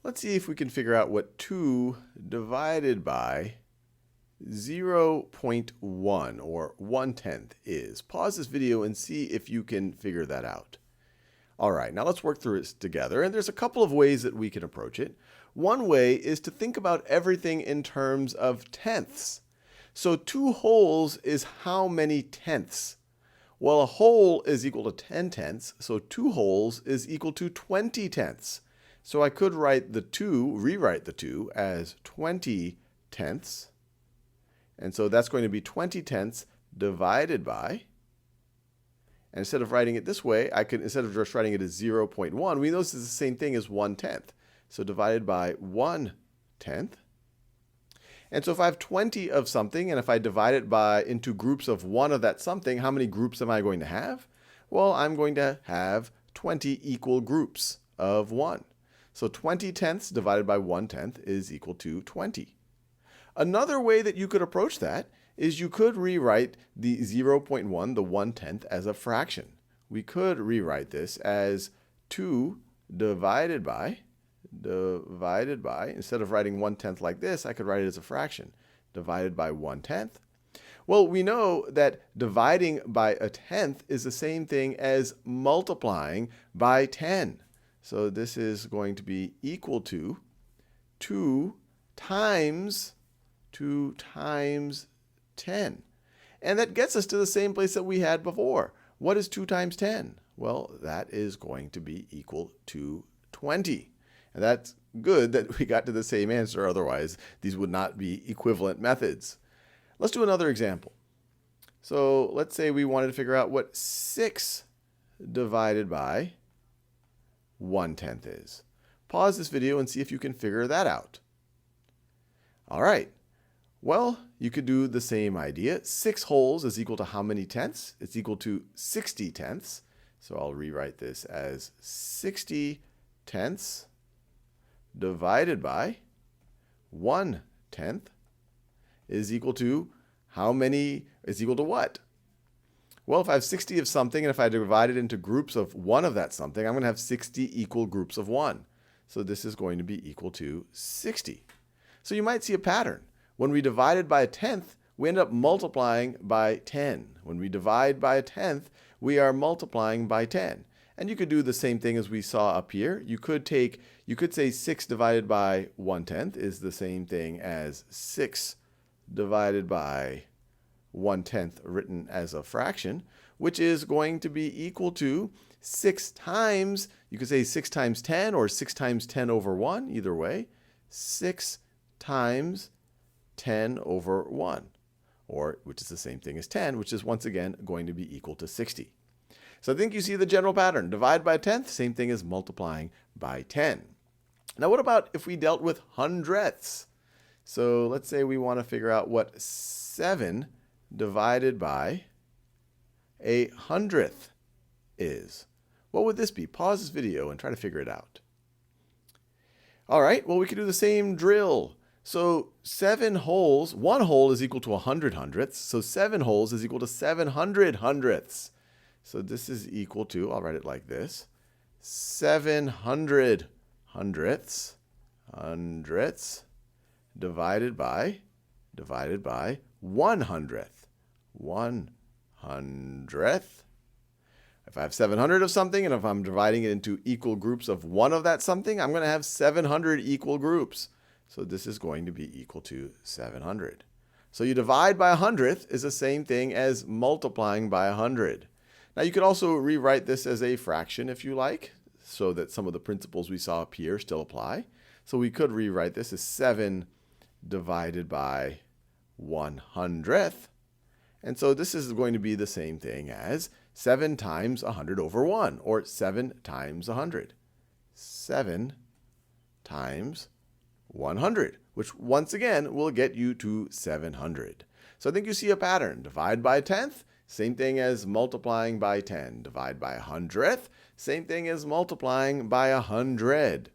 Let's see if we can figure out what 2 divided by 0.1 or 1/10 is. Pause this video and see if you can figure that out. All right, now let's work through it together. And there's a couple of ways that we can approach it. One way is to think about everything in terms of tenths. So 2 wholes is how many tenths? Well, a whole is equal to 10 tenths, so 2 wholes is equal to 20 tenths. So I could rewrite the 2 as 20 tenths. And so that's going to be 20 tenths divided by, and instead of writing it this way, I could, instead of just writing it as 0.1, we know this is the same thing as 1/10. So divided by 1/10. And so if I have 20 of something, and if I divide it into groups of 1 of that something, how many groups am I going to have? Well, I'm going to have 20 equal groups of 1. So 20 tenths divided by 1/10 is equal to 20. Another way that you could approach that is you could rewrite the 0.1, the 1/10, as a fraction. We could rewrite this as 2 divided by, instead of writing 1/10 like this, I could write it as a fraction, divided by 1/10. Well, we know that dividing by a tenth is the same thing as multiplying by 10. So this is going to be equal to 2 times 10. And that gets us to the same place that we had before. What is 2 times 10? Well, that is going to be equal to 20. And that's good that we got to the same answer. Otherwise, these would not be equivalent methods. Let's do another example. So let's say we wanted to figure out what 6 divided by 1/10 is. Pause this video and see if you can figure that out. All right. Well, you could do the same idea. 6 wholes is equal to how many tenths? It's equal to 60 tenths. So I'll rewrite this as 60 tenths divided by 1/10 is equal to how many, is equal to what? Well, if I have 60 of something, and if I divide it into groups of 1 of that something, I'm going to have 60 equal groups of 1. So this is going to be equal to 60. So you might see a pattern. When we divided by a tenth, we end up multiplying by 10. When we divide by a tenth, we are multiplying by 10. And you could do the same thing as we saw up here. You could say 6 divided by 1/10 is the same thing as 6 divided by 1/10 written as a fraction, which is going to be equal to 6 times, you could say 6 times 10 or 6 times 10 over 1, either way, 6 times 10 over 1, or which is the same thing as 10, which is once again going to be equal to 60. So I think you see the general pattern. Divide by a tenth, same thing as multiplying by 10. Now what about if we dealt with hundredths? So let's say we want to figure out what 7 divided by 100th is. What would this be? Pause this video and try to figure it out. All right, well, we could do the same drill. So 7 wholes, 1 whole is equal to 100 hundredths. So 7 wholes is equal to 700 hundredths. So this is equal to, I'll write it like this, 700 hundredths divided by 1/100th. 1/100th. If I have 700 of something, and if I'm dividing it into equal groups of 1 of that something, I'm going to have 700 equal groups. So this is going to be equal to 700. So you divide by 100th is the same thing as multiplying by 100. Now you could also rewrite this as a fraction if you like, so that some of the principles we saw up here still apply. So we could rewrite this as 7 divided by 1/100th. And so this is going to be the same thing as 7 times 100 over 1, or 7 times 100. 7 times 100, which once again will get you to 700. So I think you see a pattern. Divide by a tenth, same thing as multiplying by 10. Divide by 100th, same thing as multiplying by 100.